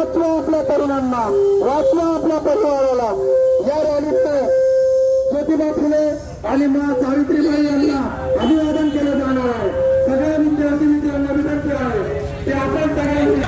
वाचवा आपल्या तरुणांना, वाचवा आपल्या परिवाराला। या रॅलीत ज्योतिबा फुले आणि माँ सावित्रीबाई यांना अभिवादन केलं जाणार आहे। सगळ्या विद्यार्थी मित्रांना विनंती आहे की आपण सगळ्यांनी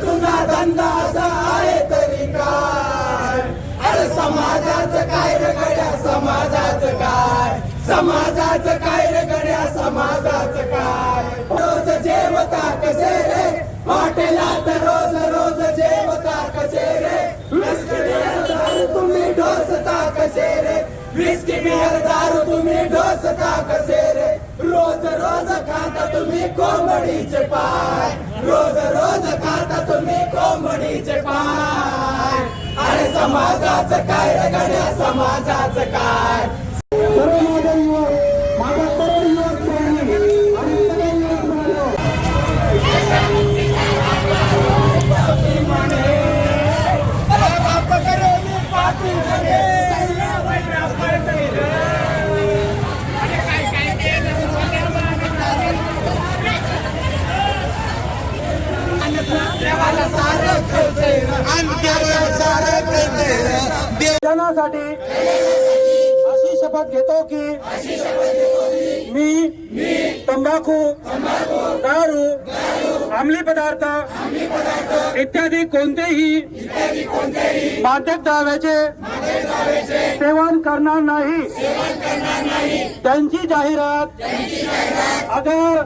तुझा धंदा असा आहे तरी काय? अरे समाजाचं काय रे गड्या, समाजाचं काय, समाजाचं काय रे गड्या, समाजाचं काय? रोज जेवता कसे रे हॉटेलात, रोज रोज जेवता कसे रे? विस्की बियर दारू तुम्ही ढोसता कसे रे? विस्की बियर दारू तुम्ही ढोसता कसे रे? रोज रोज खाता तुम्ही कोंबडीचे पाय, रोज रोज खाता तुम्ही कोंबडीचे पाय। अरे समाजाचं काय रे गड्या, समाजाचं काय? सर्व माझा युवक, माझा सर्व युवक बहिणी आणि सगळे युवक बांधव, जनासाठी अशी शपथ घेतो की मी तंबाखू, दारू, अंमली पदार्थ इत्यादी कोणतेही मादक द्रव्याचे सेवन करणार नाही, त्यांची जाहिरात अगर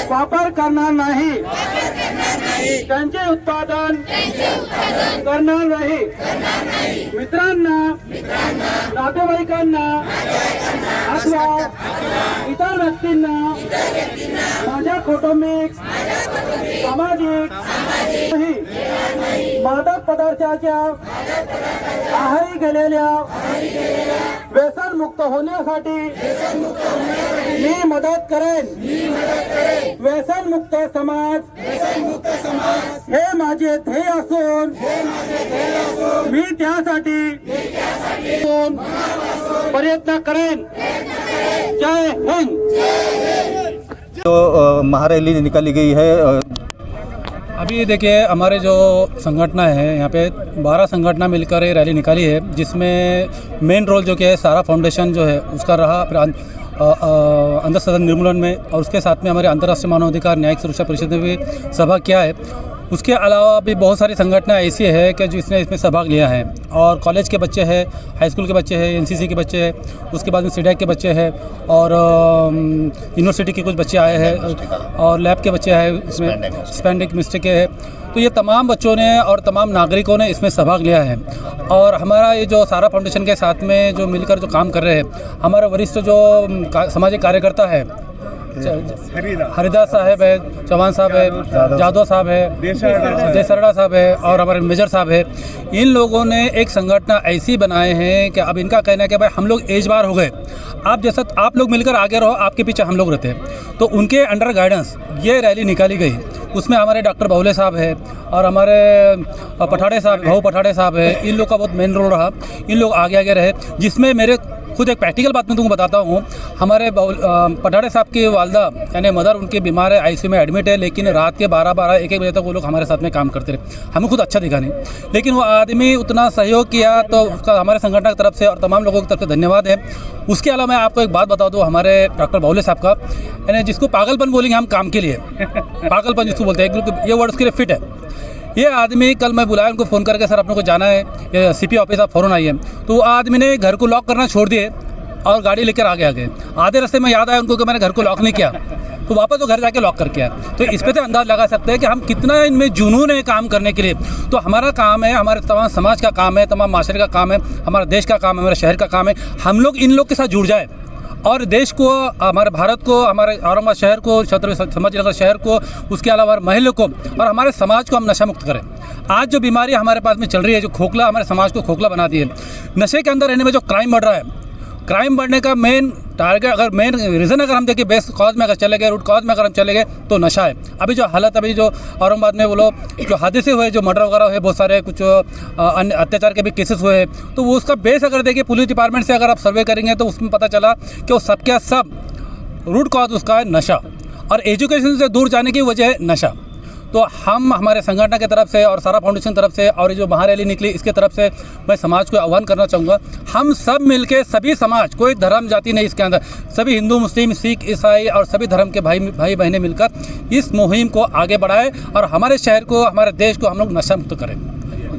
वापर करणार नाही, त्यांचे उत्पादन करणार नाही। मित्रांना, नातेवाईकांना अथवा इतर व्यक्तींना माझ्या कौटुंबिक, सामाजिक मादक पदार्थाच्या आहारी गेलेल्या व्यसनमुक्त होण्यासाठी मी मदत करेन। व्यसनमुक्त समाज हे माझे ध्येय असून मी त्यासाठी प्रयत्न करेन। जय हिंद। जो महारैली निकाली गई है, अभी देखिए हमारे जो संगठना है यहाँ पे 12 संगठना मिलकर ये रैली निकाली है, जिसमें मेन रोल जो कि है सारा फाउंडेशन जो है उसका रहा, फिर अंतर सदन निर्मूलन में, और उसके साथ में हमारे अंतर्राष्ट्रीय मानवाधिकार न्यायिक सुरक्षा परिषद ने भी सभा किया है। उसके अलावा भी बहुत सारी संगठना ऐसी है कि जो इसमें सहभाग लिया है, और कॉलेज के बच्चे हैं, हाई स्कूल के बच्चे हैं, एनसीसी के बच्चे हैं, उसके बाद में सीडैक के बच्चे हैं, और यूनिवर्सिटी के कुछ बच्चे आए हैं, और लैब के बच्चे हैं, इसमें स्पेंडिक मिस्टेक के हैं। तो ये तमाम बच्चों ने और तमाम नागरिकों ने इसमें सहभाग लिया है। और हमारा ये जो सारा फाउंडेशन के साथ में जो मिलकर जो काम कर रहे हैं, हमारे वरिष्ठ जो सामाजिक कार्यकर्ता है, हरिदास साहब है, चौहान साहब है, जादव साहब है, देसरड़ा साहब है, और हमारे मेजर साहब है। इन लोगों ने एक संगठन ऐसी बनाए हैं कि अब इनका कहना है कि भाई हम लोग एज बार हो गए, आप जैसा आप लोग मिलकर आगे रहो, आपके पीछे हम लोग रहते हैं। तो उनके अंडर गाइडेंस ये रैली निकाली गई। उसमें हमारे डॉक्टर बाहुले साहब है, और हमारे पठाड़े साहब, भाऊ पठाड़े साहब है, इन लोग का बहुत मेन रोल रहा। इन लोग आगे आगे रहे, जिसमें मेरे खुद एक प्रैक्टिकल बात मैं तुमको बताता हूँ। हमारे पठाड़े साहब की वालदा यानी मदर, उनकी बीमार है, आईसीयू में एडमिट है, लेकिन रात के 12-12, 1-1 बजे तक वो लोग हमारे साथ में काम करते रहे। हमें खुद अच्छा दिखा नहीं, लेकिन वो आदमी उतना सहयोग किया, तो उसका हमारे संगठन की तरफ से और तमाम लोगों की तरफ से धन्यवाद है। उसके अलावा मैं आपको एक बात बता दूँ, हमारे डॉक्टर बाहुले साहब का, यानी जिसको पागलपन बोलेंगे हम काम के लिए, पागलपन जिसको बोलते हैं, ये वर्ड उसके लिए फिट है। ये आदमी, कल मैं बुलाया उनको फ़ोन करके, सर अपने को जाना है सीपी ऑफिस, आप फ़ौरन आइए। तो वो आदमी ने घर को लॉक करना छोड़ दिए और गाड़ी लेकर आगे आ गए। आधे रास्ते में याद आया उनको कि मैंने घर को लॉक नहीं किया, तो वापस वो घर जाके लॉक करके आया। तो इस पे से अंदाज़ लगा सकते हैं कि हम कितना इनमें जुनून है काम करने के लिए। तो हमारा काम है, हमारे तमाम समाज का काम है, तमाम माशरे का काम है, हमारा देश का काम है, हमारे शहर का काम है, हम लोग इन लोग के साथ जुड़ जाए और देश को, हमारे भारत को, हमारे औरंगाबाद शहर को, छत्रपति संभाजीनगर शहर को, उसके अलावा महल्ले को और हमारे समाज को हम नशा मुक्त करें। आज जो बीमारी हमारे पास में चल रही है, जो खोखला, हमारे समाज को खोखला बना दी है, नशे के अंदर रहने में जो क्राइम बढ़ रहा है, क्राइम बढ़ने का मेन टारगेट, अगर मेन रीज़न अगर हम देखें, बेस कॉज में अगर चले गए, रूट कॉज में अगर हम चले गए तो नशा है। अभी जो हालत, अभी जो औरंगाबाद में वो लोग जो हादसे हुए, जो मर्डर वगैरह हुए, बहुत सारे कुछ अन्य अत्याचार के भी केसेस हुए, तो वो उसका बेस अगर देखिए पुलिस डिपार्टमेंट से अगर आप सर्वे करेंगे तो उसमें पता चला कि वो सब क्या सब रूट कॉज उसका है नशा, और एजुकेशन से दूर जाने की वजह है नशा। तो हम हमारे संगठन की तरफ से और सारा फाउंडेशन की तरफ से और ये जो महारैली निकली इसके तरफ से मैं समाज को आह्वान करना चाहूँगा, हम सब मिलके, सभी समाज, कोई धर्म जाति नहीं इसके अंदर, सभी हिंदू, मुस्लिम, सिख, ईसाई और सभी धर्म के भाई बहनें मिलकर इस मुहिम को आगे बढ़ाएं और हमारे शहर को, हमारे देश को हम लोग नशा मुक्त करें।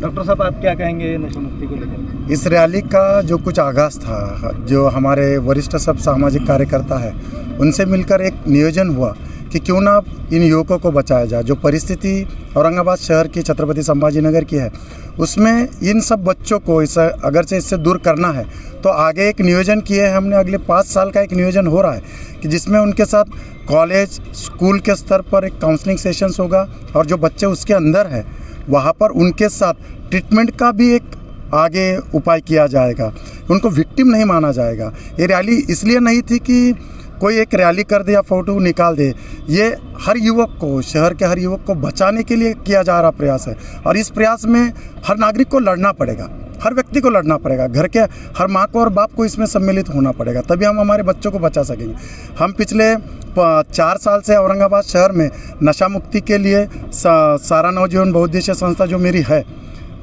डॉक्टर साहब, आप क्या कहेंगे नशा मुक्ति को लेकर? इस रैली का जो कुछ आगाज़ था, जो हमारे वरिष्ठ सब सामाजिक कार्यकर्ता है उनसे मिलकर एक नियोजन हुआ कि क्यों ना इन युवकों को बचाया जाए। जो परिस्थिति औरंगाबाद शहर की, छत्रपति संभाजीनगर की है, उसमें इन सब बच्चों को अगर से इससे दूर करना है तो आगे एक नियोजन किए है हमने। अगले 5 साल का एक नियोजन हो रहा है कि जिसमें उनके साथ कॉलेज, स्कूल के स्तर पर एक काउंसलिंग सेशंस होगा और जो बच्चे उसके अंदर है वहाँ पर उनके साथ ट्रीटमेंट का भी एक आगे उपाय किया जाएगा, उनको विक्टिम नहीं माना जाएगा। ये रैली इसलिए नहीं थी कि कोई एक रैली कर दे या फ़ोटो निकाल दे, ये हर युवक को, शहर के हर युवक को बचाने के लिए किया जा रहा प्रयास है और इस प्रयास में हर नागरिक को लड़ना पड़ेगा, हर व्यक्ति को लड़ना पड़ेगा, घर के हर माँ को और बाप को इसमें सम्मिलित होना पड़ेगा, तभी हम हमारे बच्चों को बचा सकेंगे। हम पिछले 4 साल से औरंगाबाद शहर में नशा मुक्ति के लिए सारा नवजीवन बहुउद्देशीय संस्था जो मेरी है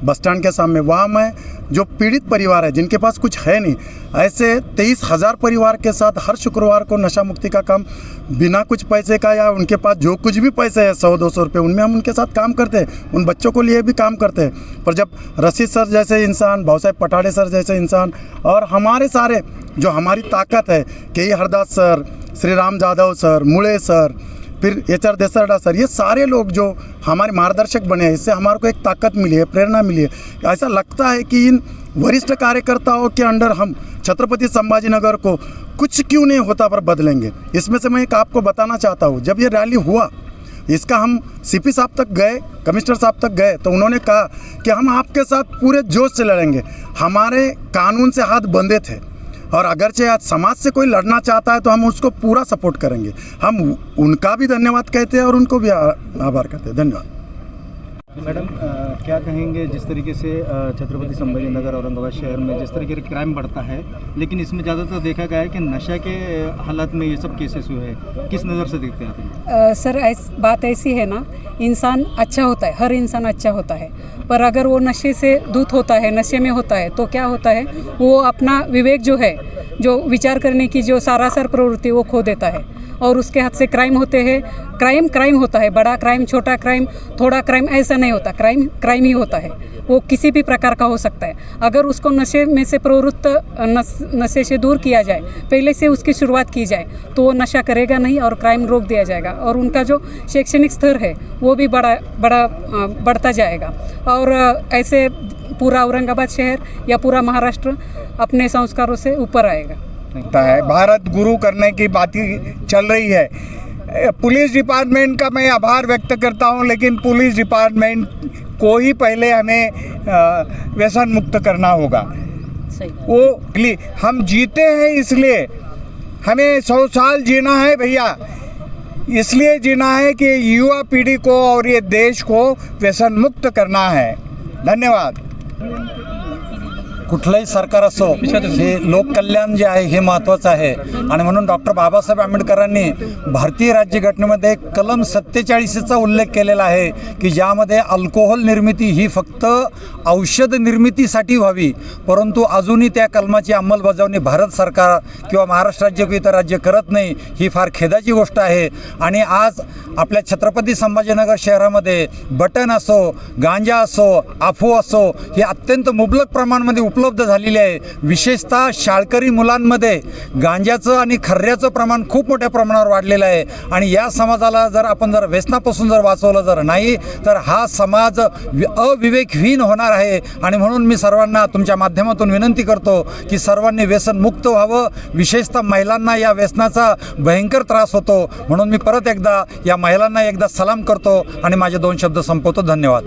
बस स्टैंड के सामने, वहाँ मैं जो पीड़ित परिवार है जिनके पास कुछ है नहीं, ऐसे 23,000 परिवार के साथ हर शुक्रवार को नशा मुक्ति का काम बिना कुछ पैसे का या उनके पास जो कुछ भी पैसे है 100-200 रुपये, उनमें हम उनके साथ काम करते हैं, उन बच्चों को लिए भी काम करते हैं। पर जब रशीद सर जैसे इंसान, भाऊ साहब पटाड़े सर जैसे इंसान और हमारे सारे जो हमारी ताकत है, के हरदास सर, श्री राम जाधव सर, मुळे सर, फिर HR देसरडा सर, ये सारे लोग जो हमारे मार्गदर्शक बने हैं, इससे हमारे को एक ताकत मिली है, प्रेरणा मिली है। ऐसा लगता है कि इन वरिष्ठ कार्यकर्ताओं के अंडर हम छत्रपति संभाजीनगर को कुछ क्यों नहीं होता पर बदलेंगे। इसमें से मैं एक आपको बताना चाहता हूँ, जब ये रैली हुआ इसका हम CP साहब तक गए, कमिश्नर साहब तक गए, तो उन्होंने कहा कि हम आपके साथ पूरे जोश से लड़ेंगे। हमारे कानून से हाथ बंधे थे और अगरचे आज समाज से कोई लड़ना चाहता है तो हम उसको पूरा सपोर्ट करेंगे। हम उनका भी धन्यवाद कहते हैं और उनको भी आभार कहते हैं। धन्यवाद। मैडम, क्या कहेंगे जिस तरीके से छत्रपति संभाजीनगर औरंगाबाद शहर में जिस तरीके से क्राइम बढ़ता है, लेकिन इसमें ज़्यादातर देखा गया है कि नशा के हालत में ये सब केसेस हुए हैं, किस नज़र से देखते हैं आप? सर बात ऐसी है ना, इंसान अच्छा होता है, हर इंसान अच्छा होता है, पर अगर वो नशे से दूत होता है, नशे में होता है, तो क्या होता है, वो अपना विवेक जो है, जो विचार करने की जो सारासर प्रवृत्ति वो खो देता है और उसके हाथ से क्राइम होते हैं। क्राइम होता है, बड़ा क्राइम, छोटा क्राइम, थोड़ा क्राइम, ऐसा नहीं होता। क्राइम ही होता है, वो किसी भी प्रकार का हो सकता है। अगर उसको नशे में से प्रवृत्त, नशे से दूर किया जाए, पहले से उसकी शुरुआत की जाए, तो वो नशा करेगा नहीं और क्राइम रोक दिया जाएगा और उनका जो शैक्षणिक स्तर है वो भी बढ़ता जाएगा और ऐसे पूरा औरंगाबाद शहर या पूरा महाराष्ट्र अपने संस्कारों से ऊपर आएगा। भारत गुरु करने की बात चल रही है। पुलिस डिपार्टमेंट का मैं आभार व्यक्त करता हूं, लेकिन पुलिस डिपार्टमेंट को ही पहले हमें व्यसन मुक्त करना होगा। वो हम जीते हैं इसलिए, हमें 100 साल जीना है भैया, इसलिए जीना है कि युवा पीढ़ी को और ये देश को व्यसन मुक्त करना है। धन्यवाद। कुठलंही सरकार असो, हे लोककल्याण जे आहे हे महत्त्वाचं आहे आणि म्हणून डॉक्टर बाबासाहेब आंबेडकरांनी भारतीय राज्यघटनेमध्ये कलम 47चा उल्लेख केलेला आहे की ज्यामध्ये अल्कोहोल निर्मिती ही फक्त औषध निर्मितीसाठी व्हावी, परंतु अजूनही त्या कलमाची अंमलबजावणी भारत सरकार किंवा महाराष्ट्र राज्य किंवा इतर राज्य करत नाही, ही फार खेदाची गोष्ट आहे। आणि आज आपल्या छत्रपती संभाजीनगर शहरामध्ये बटन असो, गांजा असो, अफू असो, हे अत्यंत मुबलक प्रमाणामध्ये उपलब्ध उपलब्ध झालेली आहे. विशेषतः शाळकरी मुलांमध्ये गांजाचं आणि खर्याचं प्रमाण खूप मोठ्या प्रमाणावर वाढलेलं आहे आणि या समाजाला जर आपण जर व्यसनापासून जर वाचवलं जर नाही तर हा समाज अविवेकहीन होणार आहे. आणि म्हणून मी सर्वांना तुमच्या माध्यमातून विनंती करतो की सर्वांनी व्यसनमुक्त व्हावं. विशेषतः महिलांना या व्यसनाचा भयंकर त्रास होतो. म्हणून मी परत एकदा या महिलांना एकदा सलाम करतो आणि माझे 2 शब्द संपवतो. धन्यवाद.